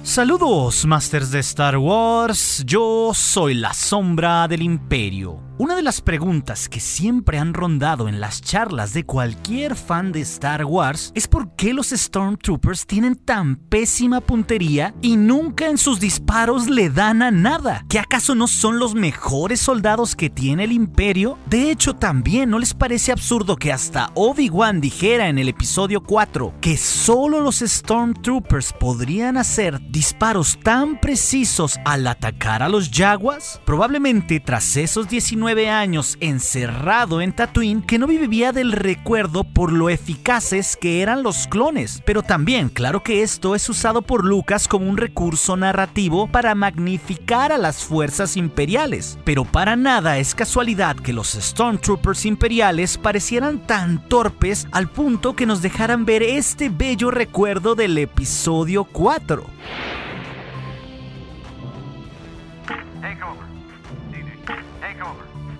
Saludos, Masters de Star Wars, yo soy la Sombra del Imperio. Una de las preguntas que siempre han rondado en las charlas de cualquier fan de Star Wars es por qué los Stormtroopers tienen tan pésima puntería y nunca en sus disparos le dan a nada. ¿Que acaso no son los mejores soldados que tiene el Imperio? De hecho, también ¿no les parece absurdo que hasta Obi-Wan dijera en el episodio 4 que solo los Stormtroopers podrían hacer disparos tan precisos al atacar a los Jawas? Probablemente tras esos 19 años encerrado en Tatooine, Kenobi vivía del recuerdo por lo eficaces que eran los clones, pero también claro que esto es usado por Lucas como un recurso narrativo para magnificar a las fuerzas imperiales, pero para nada es casualidad que los Stormtroopers imperiales parecieran tan torpes al punto que nos dejaran ver este bello recuerdo del episodio 4.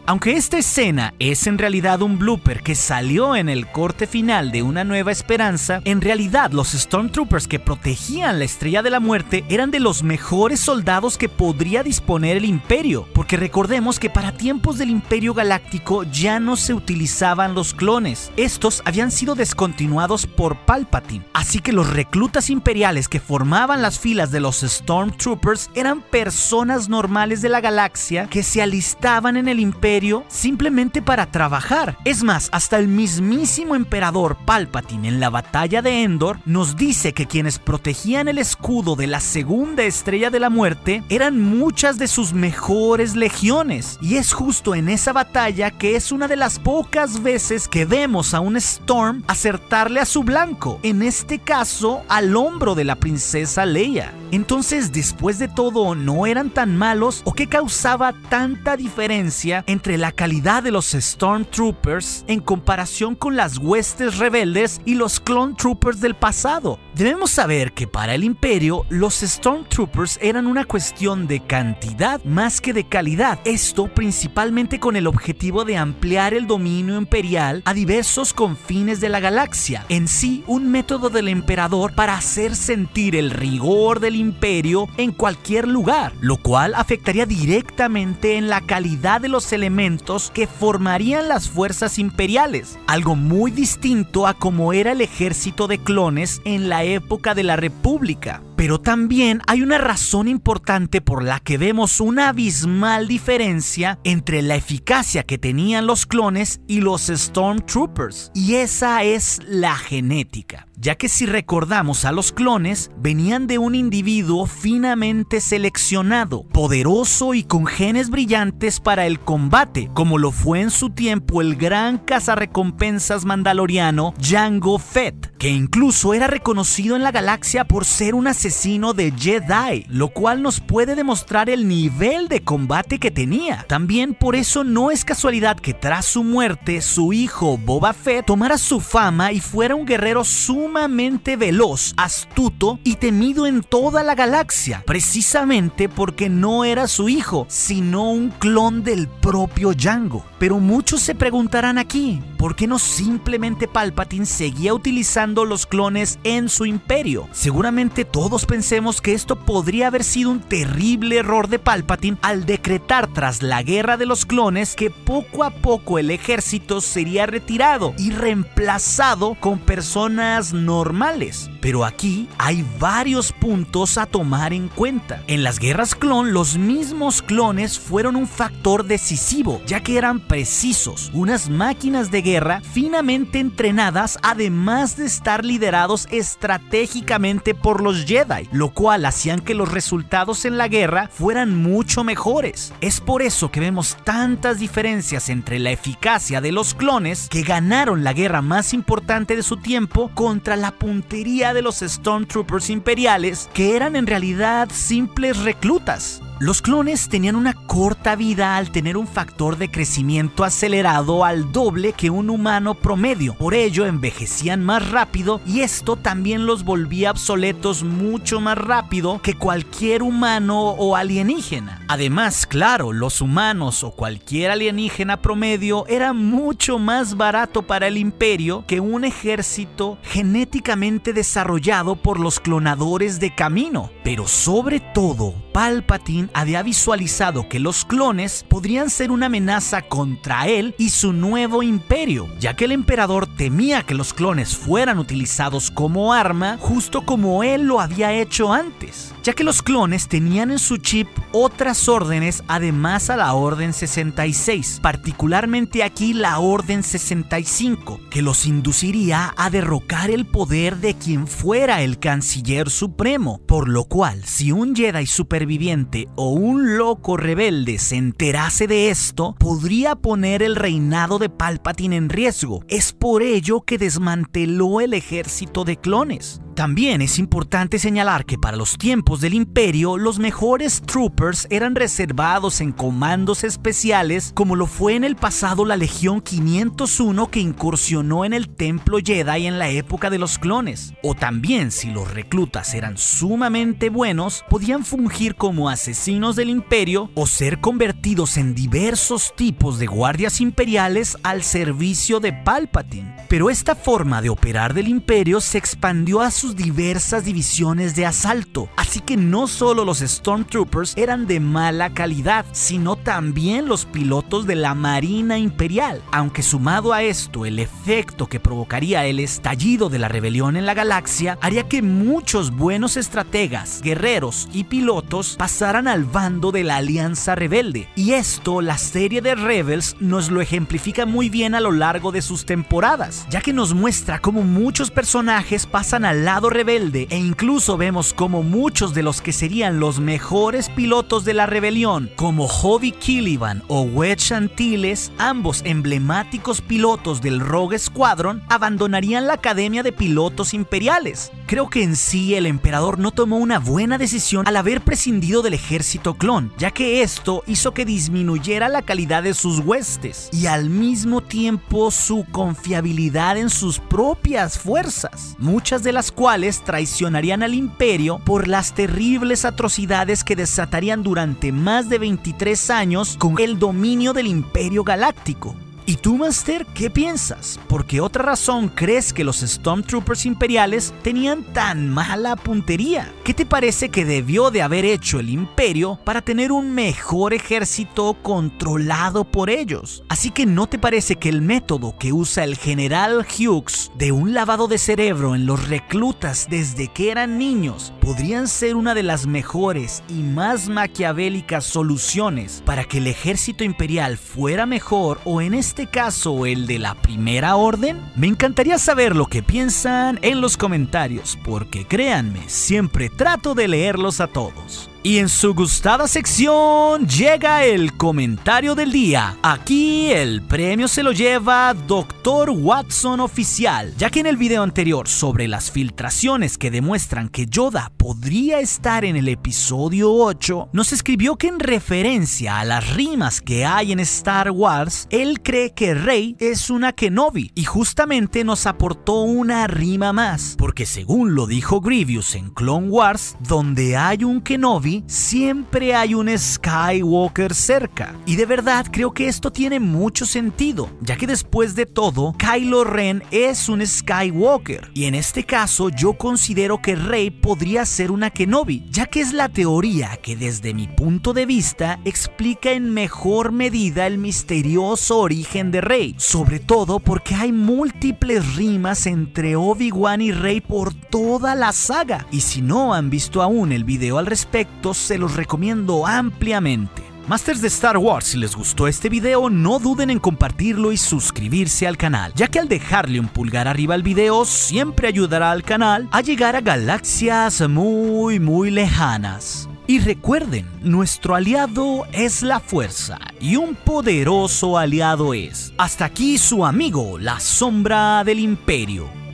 Aunque esta escena es en realidad un blooper que salió en el corte final de Una Nueva Esperanza, en realidad los Stormtroopers que protegían la Estrella de la Muerte eran de los mejores soldados que podría disponer el Imperio, porque recordemos que para tiempos del Imperio Galáctico ya no se utilizaban los clones. Estos habían sido descontinuados por Palpatine, así que los reclutas imperiales que formaban las filas de los Stormtroopers eran personas normales de la galaxia que se alistaban en el Imperio simplemente para trabajar. Es más, hasta el mismísimo emperador Palpatine en la batalla de Endor nos dice que quienes protegían el escudo de la segunda Estrella de la Muerte eran muchas de sus mejores legiones, y es justo en esa batalla que es una de las pocas veces que vemos a un Storm acertarle a su blanco, en este caso al hombro de la princesa Leia. Entonces, después de todo, ¿no eran tan malos o qué causaba tanta diferencia entre la calidad de los Stormtroopers en comparación con las huestes rebeldes y los Clone Troopers del pasado? Debemos saber que para el Imperio, los Stormtroopers eran una cuestión de cantidad más que de calidad. Esto principalmente con el objetivo de ampliar el dominio imperial a diversos confines de la galaxia. En sí, un método del emperador para hacer sentir el rigor del Imperio en cualquier lugar, lo cual afectaría directamente en la calidad de los elementos que formarían las fuerzas imperiales, algo muy distinto a como era el ejército de clones en la época de la República. Pero también hay una razón importante por la que vemos una abismal diferencia entre la eficacia que tenían los clones y los Stormtroopers, y esa es la genética. Ya que si recordamos a los clones, venían de un individuo finamente seleccionado, poderoso y con genes brillantes para el combate, como lo fue en su tiempo el gran cazarrecompensas mandaloriano Jango Fett, que incluso era reconocido en la galaxia por ser un asesino de Jedi, lo cual nos puede demostrar el nivel de combate que tenía. También por eso no es casualidad que tras su muerte, su hijo Boba Fett tomara su fama y fuera un guerrero sumamente veloz, astuto y temido en toda la galaxia, precisamente porque no era su hijo, sino un clon del propio Jango. Pero muchos se preguntarán aquí, ¿por qué no simplemente Palpatine seguía utilizando los clones en su imperio? Seguramente todos pensemos que esto podría haber sido un terrible error de Palpatine al decretar tras la guerra de los clones que poco a poco el ejército sería retirado y reemplazado con personas normales. Pero aquí hay varios puntos a tomar en cuenta. En las guerras clon, los mismos clones fueron un factor decisivo, ya que eran precisos, unas máquinas de guerra finamente entrenadas, además de estar liderados estratégicamente por los Jedi, lo cual hacían que los resultados en la guerra fueran mucho mejores. Es por eso que vemos tantas diferencias entre la eficacia de los clones, que ganaron la guerra más importante de su tiempo, contra la puntería de los Stormtroopers imperiales, que eran en realidad simples reclutas. Los clones tenían una corta vida al tener un factor de crecimiento acelerado al doble que un humano promedio. Por ello envejecían más rápido y esto también los volvía obsoletos mucho más rápido que cualquier humano o alienígena. Además, claro, los humanos o cualquier alienígena promedio era mucho más barato para el Imperio que un ejército genéticamente desarrollado por los clonadores de camino. Pero sobre todo, Palpatine había visualizado que los clones podrían ser una amenaza contra él y su nuevo imperio, ya que el emperador temía que los clones fueran utilizados como arma, justo como él lo había hecho antes, ya que los clones tenían en su chip otras órdenes además a la Orden 66, particularmente aquí la Orden 65, que los induciría a derrocar el poder de quien fuera el Canciller Supremo, por lo cual si un Jedi superviviente o un loco rebelde se enterase de esto, podría poner el reinado de Palpatine en riesgo. Es por ello que desmanteló el ejército de clones. También es importante señalar que para los tiempos del Imperio, los mejores troopers eran reservados en comandos especiales, como lo fue en el pasado la Legión 501 que incursionó en el Templo Jedi en la época de los clones. O también, si los reclutas eran sumamente buenos, podían fungir como asesinos del Imperio o ser convertidos en diversos tipos de guardias imperiales al servicio de Palpatine. Pero esta forma de operar del Imperio se expandió a sus diversas divisiones de asalto, así que no solo los Stormtroopers eran de mala calidad, sino también los pilotos de la Marina Imperial, aunque sumado a esto el efecto que provocaría el estallido de la rebelión en la galaxia haría que muchos buenos estrategas, guerreros y pilotos pasaran al bando de la Alianza Rebelde, y esto la serie de Rebels nos lo ejemplifica muy bien a lo largo de sus temporadas, ya que nos muestra cómo muchos personajes pasan al lado rebelde e incluso vemos cómo muchos de los que serían los mejores pilotos de la rebelión, como Hobby Killivan o Wedge Antilles, ambos emblemáticos pilotos del Rogue Squadron, abandonarían la Academia de Pilotos Imperiales. Creo que en sí el emperador no tomó una buena decisión al haber prescindido del ejército clon, ya que esto hizo que disminuyera la calidad de sus huestes y al mismo tiempo su confiabilidad en sus propias fuerzas, muchas de las cuales traicionarían al Imperio por las terribles atrocidades que desatarían durante más de 23 años con el dominio del Imperio Galáctico. ¿Y tú, Master, qué piensas? ¿Por qué otra razón crees que los Stormtroopers imperiales tenían tan mala puntería? ¿Qué te parece que debió de haber hecho el Imperio para tener un mejor ejército controlado por ellos? Así que ¿no te parece que el método que usa el general Hux de un lavado de cerebro en los reclutas desde que eran niños podrían ser una de las mejores y más maquiavélicas soluciones para que el ejército imperial fuera mejor, o en este caso el de la Primera Orden? Me encantaría saber lo que piensan en los comentarios, porque créanme, siempre trato de leerlos a todos. Y en su gustada sección llega el comentario del día. Aquí el premio se lo lleva Dr. Watson Oficial, ya que en el video anterior sobre las filtraciones que demuestran que Yoda podría estar en el episodio 8, nos escribió que en referencia a las rimas que hay en Star Wars, él cree que Rey es una Kenobi, y justamente nos aportó una rima más, porque según lo dijo Grievous en Clone Wars, donde hay un Kenobi, siempre hay un Skywalker cerca. Y de verdad creo que esto tiene mucho sentido, ya que después de todo, Kylo Ren es un Skywalker, y en este caso yo considero que Rey podría ser una Kenobi, ya que es la teoría que desde mi punto de vista explica en mejor medida el misterioso origen de Rey, sobre todo porque hay múltiples rimas entre Obi-Wan y Rey por toda la saga, y si no han visto aún el video al respecto, se los recomiendo ampliamente. Masters de Star Wars, si les gustó este video, no duden en compartirlo y suscribirse al canal, ya que al dejarle un pulgar arriba al video siempre ayudará al canal a llegar a galaxias muy lejanas. Y recuerden, nuestro aliado es la fuerza, y un poderoso aliado es. Hasta aquí su amigo, la Sombra del Imperio.